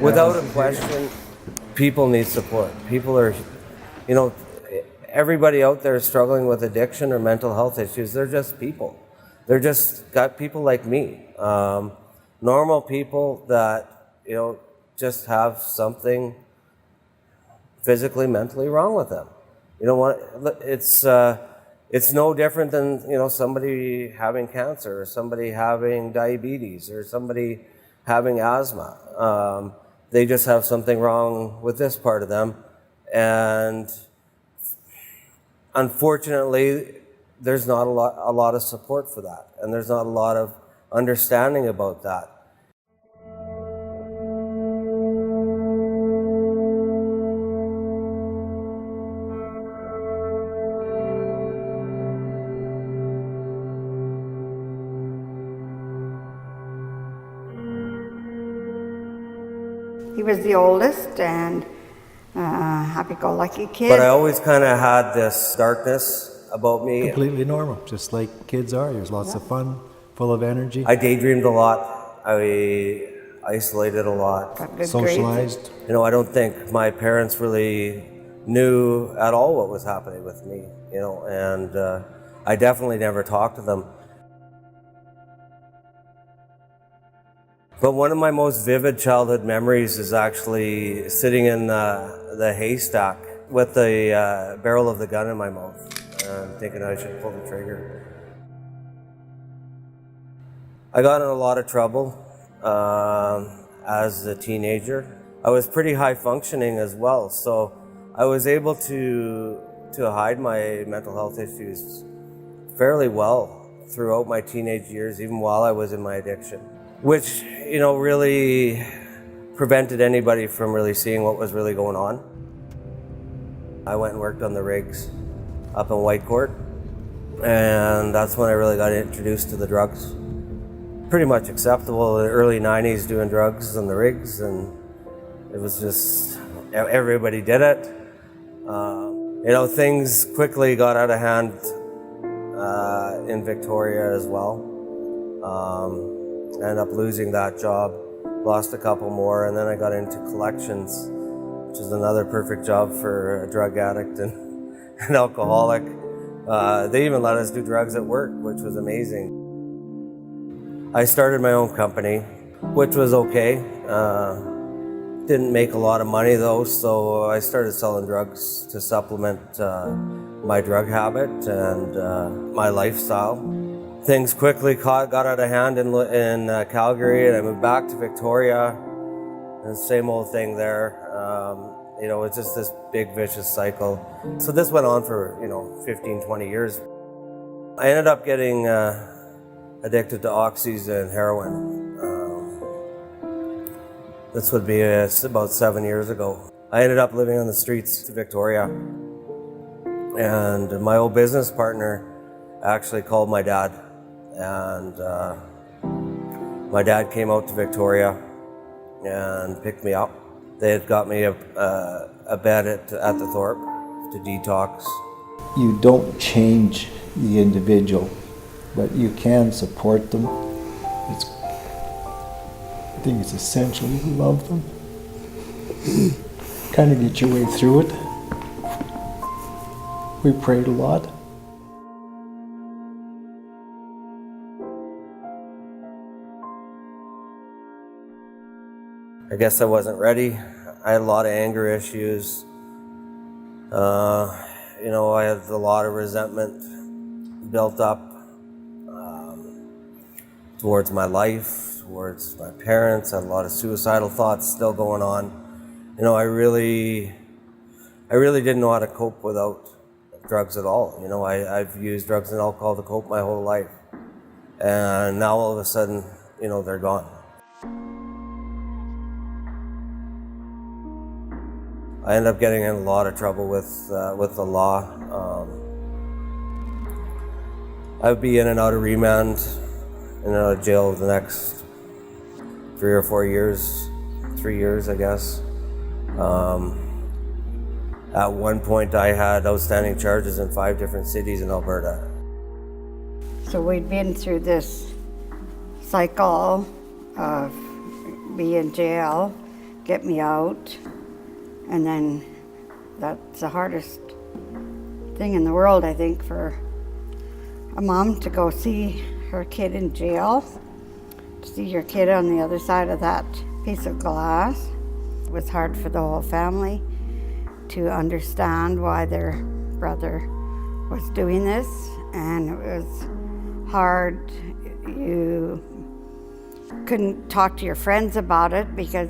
Without a question, people need support. People are, you know, everybody out there struggling with addiction or mental health issues, they're just people. They're just got people like me, normal people that, you know, just have something physically, mentally wrong with them. You know what? It's no different than, you know, somebody having cancer or somebody having diabetes or somebody having asthma. They just have something wrong with this part of them. And unfortunately, there's not a lot of support for that. And there's not a lot of understanding about that. He was the oldest and happy-go-lucky kid. But I always kind of had this darkness about me. Completely normal, just like kids are. There's lots of fun, full of energy. I daydreamed a lot. I isolated a lot. Got good Socialized. grades. You know, I don't think my parents really knew at all what was happening with me, you know, and I definitely never talked to them. But one of my most vivid childhood memories is actually sitting in the haystack with the barrel of the gun in my mouth and thinking I should pull the trigger. I got in a lot of trouble as a teenager. I was pretty high functioning as well, so I was able to hide my mental health issues fairly well throughout my teenage years, even while I was in my addiction, which, you know, really prevented anybody from really seeing what was really going on. I went and worked on the rigs up in Whitecourt, and that's when I really got introduced to the drugs. Pretty much acceptable in the early 90s doing drugs on the rigs, and it was just, everybody did it. You know, things quickly got out of hand in Victoria as well. Ended up losing that job, lost a couple more, and then I got into collections, which is another perfect job for a drug addict and an alcoholic. They even let us do drugs at work, which was amazing. I started my own company, which was okay. Didn't make a lot of money though, so I started selling drugs to supplement my drug habit and my lifestyle. Things quickly got out of hand in Calgary, and I moved back to Victoria, and same old thing there. You know, it's just this big vicious cycle. So this went on for, you know, 15, 20 years. I ended up getting addicted to oxys and heroin. This would be about 7 years ago. I ended up living on the streets of Victoria, and my old business partner actually called my dad, and my dad came out to Victoria and picked me up. They had got me a bed at the Thorpe to detox. You don't change the individual, but you can support them. I think it's essential to love them. Kind of get your way through it. We prayed a lot. I guess I wasn't ready. I had a lot of anger issues. You know, I had a lot of resentment built up towards my life, towards my parents. I had a lot of suicidal thoughts still going on. You know, I really didn't know how to cope without drugs at all. You know, I've used drugs and alcohol to cope my whole life. And now all of a sudden, you know, they're gone. I ended up getting in a lot of trouble with the law. I'd be in and out of remand, in and out of jail the next 3 or 4 years, 3 years, I guess. At one point, I had outstanding charges in 5 different cities in Alberta. So we'd been through this cycle of being in jail, get me out. And then that's the hardest thing in the world, I think, for a mom to go see her kid in jail, to see your kid on the other side of that piece of glass. It was hard for the whole family to understand why their brother was doing this, and it was hard. You couldn't talk to your friends about it because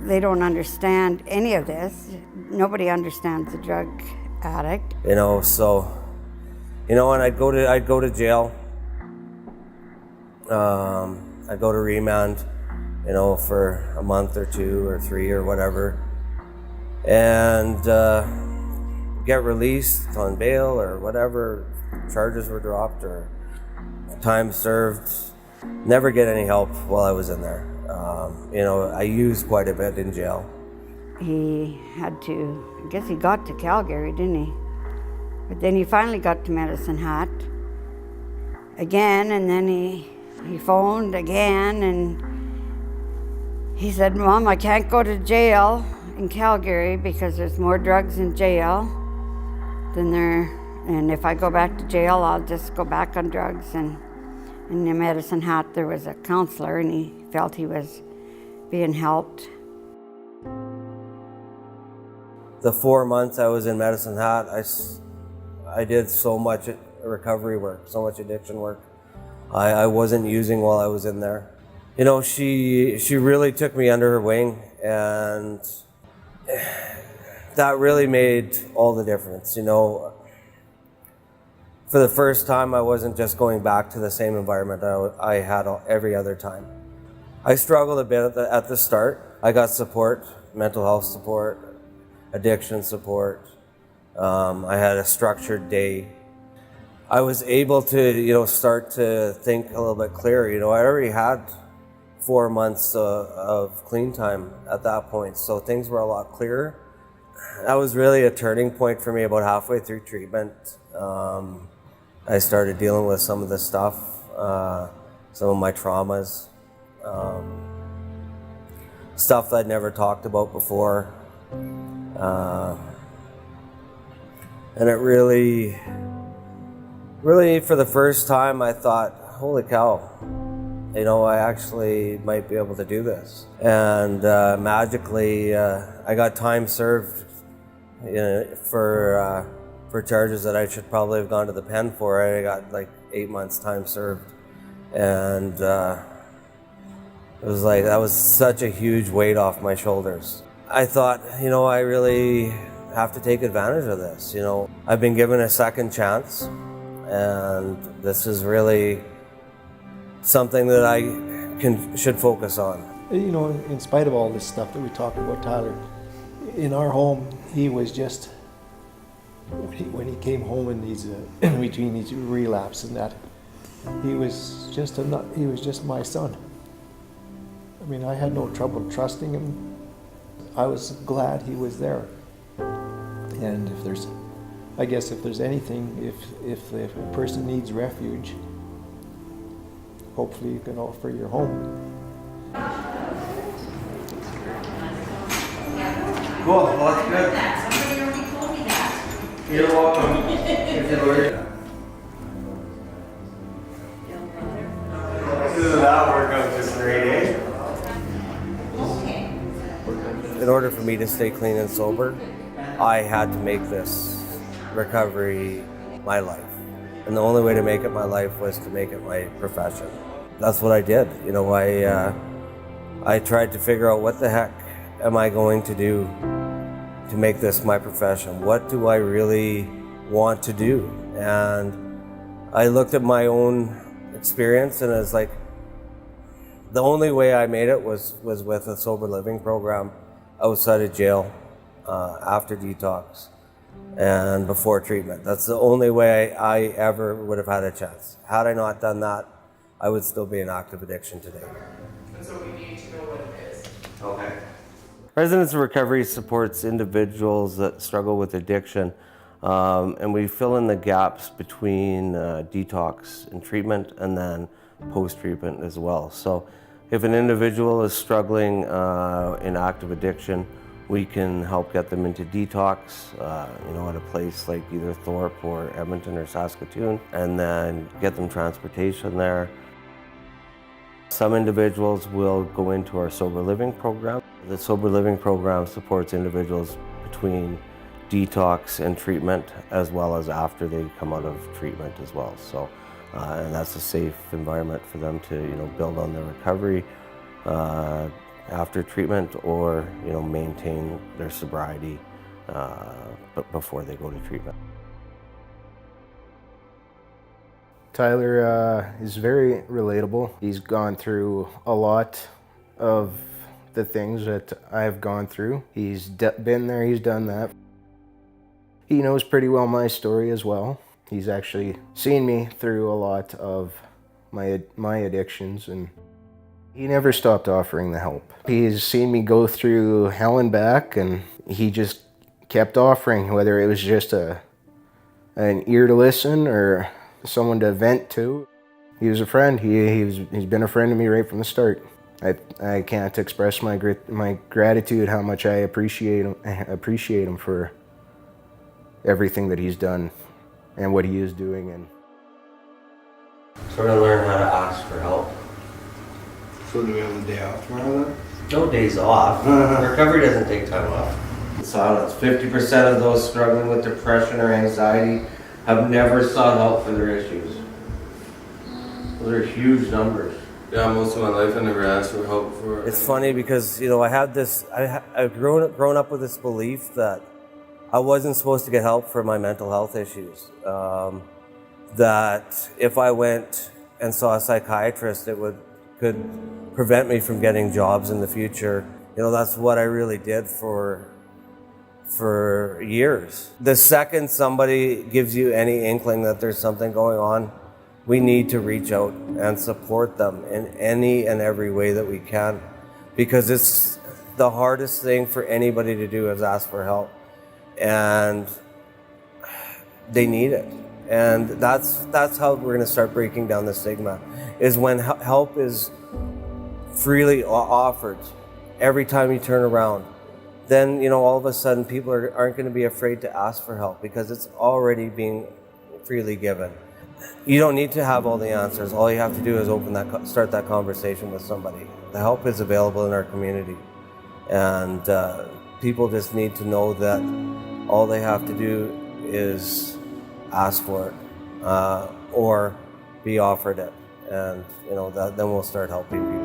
they don't understand any of this. Nobody understands a drug addict. You know, so, you know, and I'd go to jail. I'd go to remand, you know, for a month or 2 or 3 or whatever, and get released on bail or whatever. Charges were dropped or time served. Never get any help while I was in there. You know, I used quite a bit in jail. He had to, I guess he got to Calgary, didn't he? But then he finally got to Medicine Hat again, and then he phoned again, and he said, Mom, I can't go to jail in Calgary because there's more drugs in jail than there, and if I go back to jail, I'll just go back on drugs. And in the Medicine Hat, there was a counselor, and he felt he was being helped. The 4 months I was in Medicine Hat, I did so much recovery work, so much addiction work. I wasn't using while I was in there. You know, she really took me under her wing, and that really made all the difference. You know, for the first time, I wasn't just going back to the same environment I had every other time. I struggled a bit at the start. I got support, mental health support, addiction support. I had a structured day. I was able to, you know, start to think a little bit clearer. You know, I already had 4 months of clean time at that point, so things were a lot clearer. That was really a turning point for me about halfway through treatment. I started dealing with some of the stuff, some of my traumas, stuff that I'd never talked about before. And it really, for the first time, I thought, holy cow, you know, I actually might be able to do this. And magically, I got time served, you know, for charges that I should probably have gone to the pen for. I got like 8 months time served. And it was like, that was such a huge weight off my shoulders. I thought, you know, I really have to take advantage of this. You know, I've been given a second chance, and this is really something that I should focus on. You know, in spite of all this stuff that we talked about, Tyler, in our home, he was just, when he came home in these, in between these relapses and that, he was just my son. I mean, I had no trouble trusting him. I was glad he was there. And if there's anything, if a person needs refuge, hopefully you can offer your home. Cool, well, that's good. Somebody already told me that. You're welcome. Doesn't that work out just great, eh? Okay. In order for me to stay clean and sober, I had to make this recovery my life. And the only way to make it my life was to make it my profession. That's what I did. You know, I tried to figure out what the heck am I going to do to make this my profession? What do I really want to do? And I looked at my own experience, and it's like, the only way I made it was with a sober living program outside of jail, after detox, and before treatment. That's the only way I ever would have had a chance. Had I not done that, I would still be in active addiction today. And so we need to know what it is. Okay. Residence of Recovery supports individuals that struggle with addiction, and we fill in the gaps between detox and treatment, and then post-treatment as well. So If an individual is struggling in active addiction, we can help get them into detox, at a place like either Thorpe or Edmonton or Saskatoon, and then get them transportation there. Some individuals will go into our sober living program. The sober living program supports individuals between detox and treatment, as well as after they come out of treatment as well. So, and that's a safe environment for them to, build on their recovery after treatment, or maintain their sobriety but before they go to treatment. Tyler is very relatable. He's gone through a lot of the things that I've gone through. He's been there, he's done that. He knows pretty well my story as well. He's actually seen me through a lot of my addictions, and he never stopped offering the help. He's seen me go through hell and back, and he just kept offering, whether it was just an ear to listen or someone to vent to. He was a friend. He's been a friend to me right from the start. I can't express my gratitude, how much I appreciate him for everything that he's done and what he is doing. And So we're gonna learn how to ask for help. So do we have the day off tomorrow then? No days off. Recovery doesn't take time off. Silence. 50% of those struggling with depression or anxiety have never sought help for their issues. Those are huge numbers. Yeah, most of my life I never asked for help for. It's funny because I've grown up with this belief that I wasn't supposed to get help for my mental health issues. That if I went and saw a psychiatrist, could prevent me from getting jobs in the future. That's what I really did for years. The second somebody gives you any inkling that there's something going on, we need to reach out and support them in any and every way that we can, because it's the hardest thing for anybody to do is ask for help, and they need it. And that's how we're going to start breaking down the stigma, is when help is freely offered every time you turn around. Then, all of a sudden people aren't going to be afraid to ask for help because it's already being freely given. You don't need to have all the answers. All you have to do is start that conversation with somebody. The help is available in our community. And people just need to know that all they have to do is ask for it or be offered it. And, then we'll start helping people.